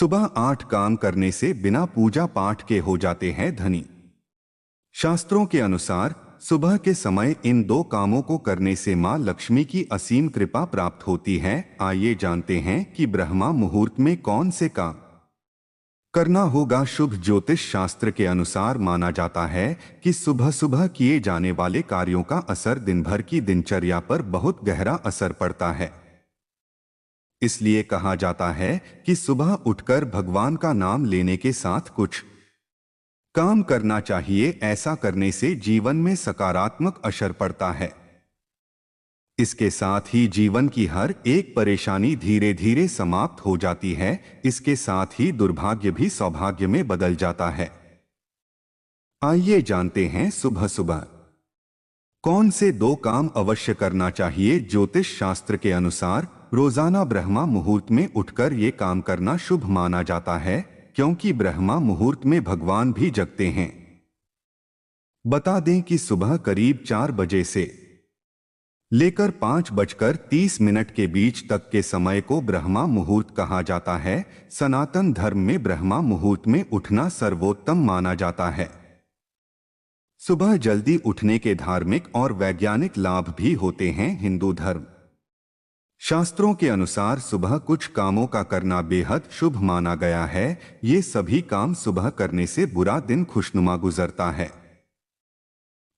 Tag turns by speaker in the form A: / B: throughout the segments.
A: सुबह 8 काम करने से बिना पूजा पाठ के हो जाते हैं धनी। शास्त्रों के अनुसार सुबह के समय इन दो कामों को करने से मां लक्ष्मी की असीम कृपा प्राप्त होती है। आइए जानते हैं कि ब्रह्मा मुहूर्त में कौन से काम करना होगा। शुभ ज्योतिष शास्त्र के अनुसार माना जाता है कि सुबह सुबह किए जाने वाले कार्यों का असर दिन भर की दिनचर्या पर बहुत गहरा असर पड़ता है। इसलिए कहा जाता है कि सुबह उठकर भगवान का नाम लेने के साथ कुछ काम करना चाहिए। ऐसा करने से जीवन में सकारात्मक असर पड़ता है। इसके साथ ही जीवन की हर एक परेशानी धीरे धीरे समाप्त हो जाती है। इसके साथ ही दुर्भाग्य भी सौभाग्य में बदल जाता है। आइए जानते हैं सुबह सुबह कौन से दो काम अवश्य करना चाहिए। ज्योतिष शास्त्र के अनुसार रोजाना ब्रह्मा मुहूर्त में उठकर ये काम करना शुभ माना जाता है, क्योंकि ब्रह्मा मुहूर्त में भगवान भी जगते हैं। बता दें कि सुबह करीब 4 बजे से लेकर 5:30 के बीच तक के समय को ब्रह्मा मुहूर्त कहा जाता है। सनातन धर्म में ब्रह्मा मुहूर्त में उठना सर्वोत्तम माना जाता है। सुबह जल्दी उठने के धार्मिक और वैज्ञानिक लाभ भी होते हैं। हिंदू धर्म शास्त्रों के अनुसार सुबह कुछ कामों का करना बेहद शुभ माना गया है। ये सभी काम सुबह करने से बुरा दिन खुशनुमा गुजरता है।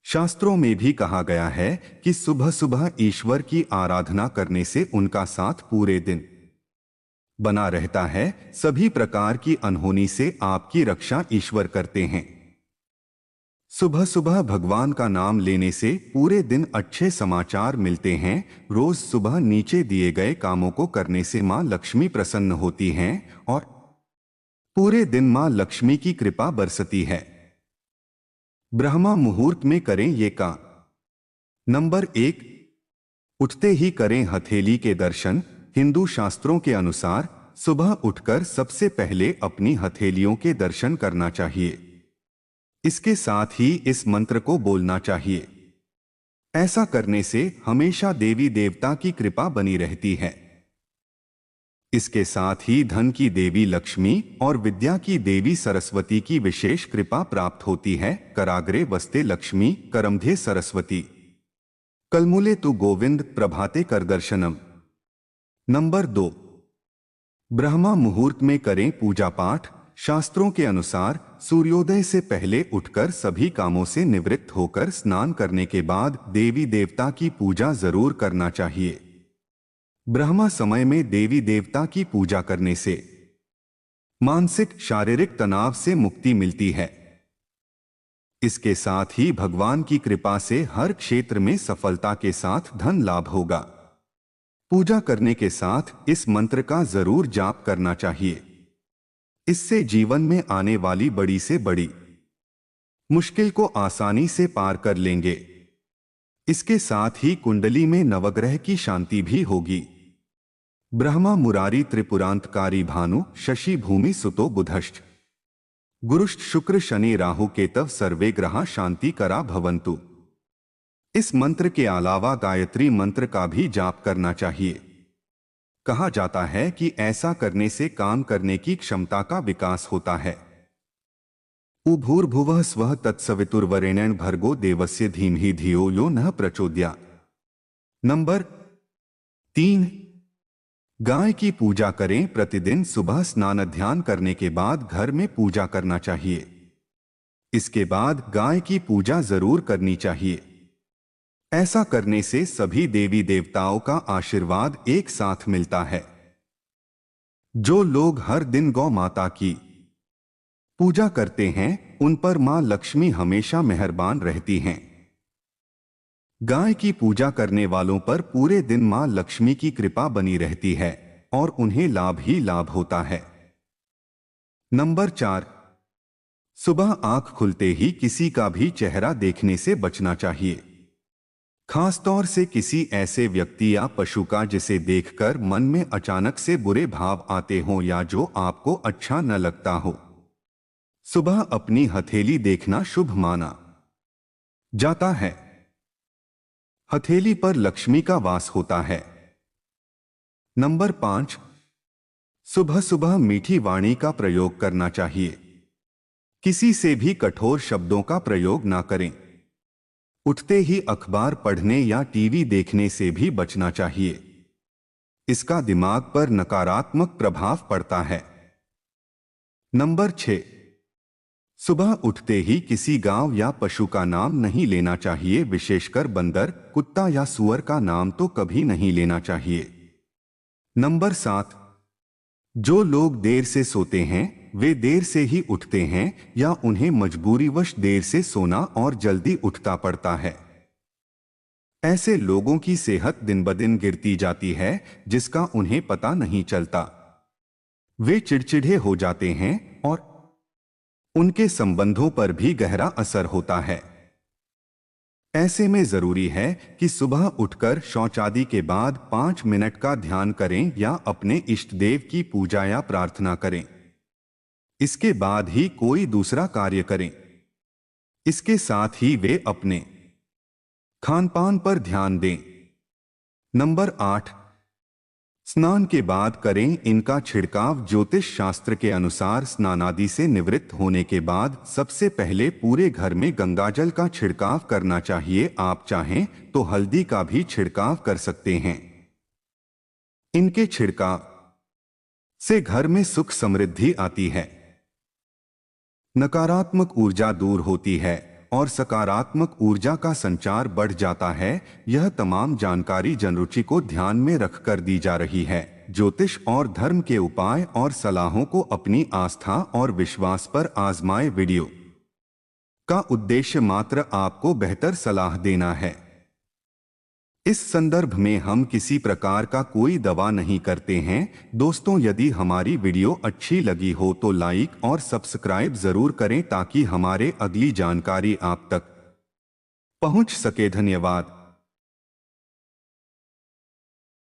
A: शास्त्रों में भी कहा गया है कि सुबह सुबह ईश्वर की आराधना करने से उनका साथ पूरे दिन बना रहता है। सभी प्रकार की अनहोनी से आपकी रक्षा ईश्वर करते हैं। सुबह सुबह भगवान का नाम लेने से पूरे दिन अच्छे समाचार मिलते हैं। रोज सुबह नीचे दिए गए कामों को करने से मां लक्ष्मी प्रसन्न होती हैं और पूरे दिन मां लक्ष्मी की कृपा बरसती है। ब्रह्मा मुहूर्त में करें ये काम। नंबर 1, उठते ही करें हथेली के दर्शन। हिंदू शास्त्रों के अनुसार सुबह उठकर सबसे पहले अपनी हथेलियों के दर्शन करना चाहिए। इसके साथ ही इस मंत्र को बोलना चाहिए। ऐसा करने से हमेशा देवी देवता की कृपा बनी रहती है। इसके साथ ही धन की देवी लक्ष्मी और विद्या की देवी सरस्वती की विशेष कृपा प्राप्त होती है। कराग्रे वस्ते लक्ष्मी करमधे सरस्वती कलमुले तु गोविंद प्रभाते कर दर्शनम। नंबर 2, ब्रह्मा मुहूर्त में करें पूजा पाठ। शास्त्रों के अनुसार सूर्योदय से पहले उठकर सभी कामों से निवृत्त होकर स्नान करने के बाद देवी देवता की पूजा जरूर करना चाहिए। ब्रह्मा समय में देवी देवता की पूजा करने से मानसिक शारीरिक तनाव से मुक्ति मिलती है। इसके साथ ही भगवान की कृपा से हर क्षेत्र में सफलता के साथ धन लाभ होगा। पूजा करने के साथ इस मंत्र का जरूर जाप करना चाहिए। इससे जीवन में आने वाली बड़ी से बड़ी मुश्किल को आसानी से पार कर लेंगे। इसके साथ ही कुंडली में नवग्रह की शांति भी होगी। ब्रह्मा मुरारी त्रिपुरांतकारी भानु शशि भूमि सुतो बुधश्च गुरुश्च शुक्र शनि राहु केतव सर्वे ग्रहा शांति करा भवंतु। इस मंत्र के अलावा गायत्री मंत्र का भी जाप करना चाहिए। कहा जाता है कि ऐसा करने से काम करने की क्षमता का विकास होता है। उभूर्भुवः स्वः तत्सवितुर्वरेण्यं भर्गो देवस्य धीमहि धियो यो नः प्रचोदयात्। नंबर 3, गाय की पूजा करें। प्रतिदिन सुबह स्नान ध्यान करने के बाद घर में पूजा करना चाहिए। इसके बाद गाय की पूजा जरूर करनी चाहिए। ऐसा करने से सभी देवी देवताओं का आशीर्वाद एक साथ मिलता है। जो लोग हर दिन गौ माता की पूजा करते हैं उन पर मां लक्ष्मी हमेशा मेहरबान रहती हैं। गाय की पूजा करने वालों पर पूरे दिन मां लक्ष्मी की कृपा बनी रहती है और उन्हें लाभ ही लाभ होता है। नंबर 4, सुबह आंख खुलते ही किसी का भी चेहरा देखने से बचना चाहिए। खासतौर से किसी ऐसे व्यक्ति या पशु का जिसे देखकर मन में अचानक से बुरे भाव आते हों या जो आपको अच्छा न लगता हो। सुबह अपनी हथेली देखना शुभ माना जाता है। हथेली पर लक्ष्मी का वास होता है। नंबर 5, सुबह सुबह मीठी वाणी का प्रयोग करना चाहिए। किसी से भी कठोर शब्दों का प्रयोग ना करें। उठते ही अखबार पढ़ने या टीवी देखने से भी बचना चाहिए। इसका दिमाग पर नकारात्मक प्रभाव पड़ता है। नंबर 6, सुबह उठते ही किसी गांव या पशु का नाम नहीं लेना चाहिए, विशेषकर बंदर, कुत्ता या सूअर का नाम तो कभी नहीं लेना चाहिए। नंबर 7, जो लोग देर से सोते हैं वे देर से ही उठते हैं या उन्हें मजबूरीवश देर से सोना और जल्दी उठता पड़ता है। ऐसे लोगों की सेहत दिन ब दिन गिरती जाती है जिसका उन्हें पता नहीं चलता। वे चिड़चिड़े हो जाते हैं और उनके संबंधों पर भी गहरा असर होता है। ऐसे में जरूरी है कि सुबह उठकर शौचादि के बाद 5 मिनट का ध्यान करें या अपने इष्ट देव की पूजा या प्रार्थना करें। इसके बाद ही कोई दूसरा कार्य करें। इसके साथ ही वे अपने खानपान पर ध्यान दें। नंबर 8, स्नान के बाद करें। इनका छिड़काव ज्योतिष शास्त्र के अनुसार स्नानादि से निवृत्त होने के बाद सबसे पहले पूरे घर में गंगाजल का छिड़काव करना चाहिए। आप चाहें तो हल्दी का भी छिड़काव कर सकते हैं। इनके छिड़काव से घर में सुख समृद्धि आती है, नकारात्मक ऊर्जा दूर होती है और सकारात्मक ऊर्जा का संचार बढ़ जाता है। यह तमाम जानकारी जनरुचि को ध्यान में रखकर दी जा रही है। ज्योतिष और धर्म के उपाय और सलाहों को अपनी आस्था और विश्वास पर आजमाएं। वीडियो का उद्देश्य मात्र आपको बेहतर सलाह देना है। इस संदर्भ में हम किसी प्रकार का कोई दवा नहीं करते हैं। दोस्तों, यदि हमारी वीडियो अच्छी लगी हो तो लाइक और सब्सक्राइब जरूर करें ताकि हमारे अगली जानकारी आप तक पहुंच सके। धन्यवाद।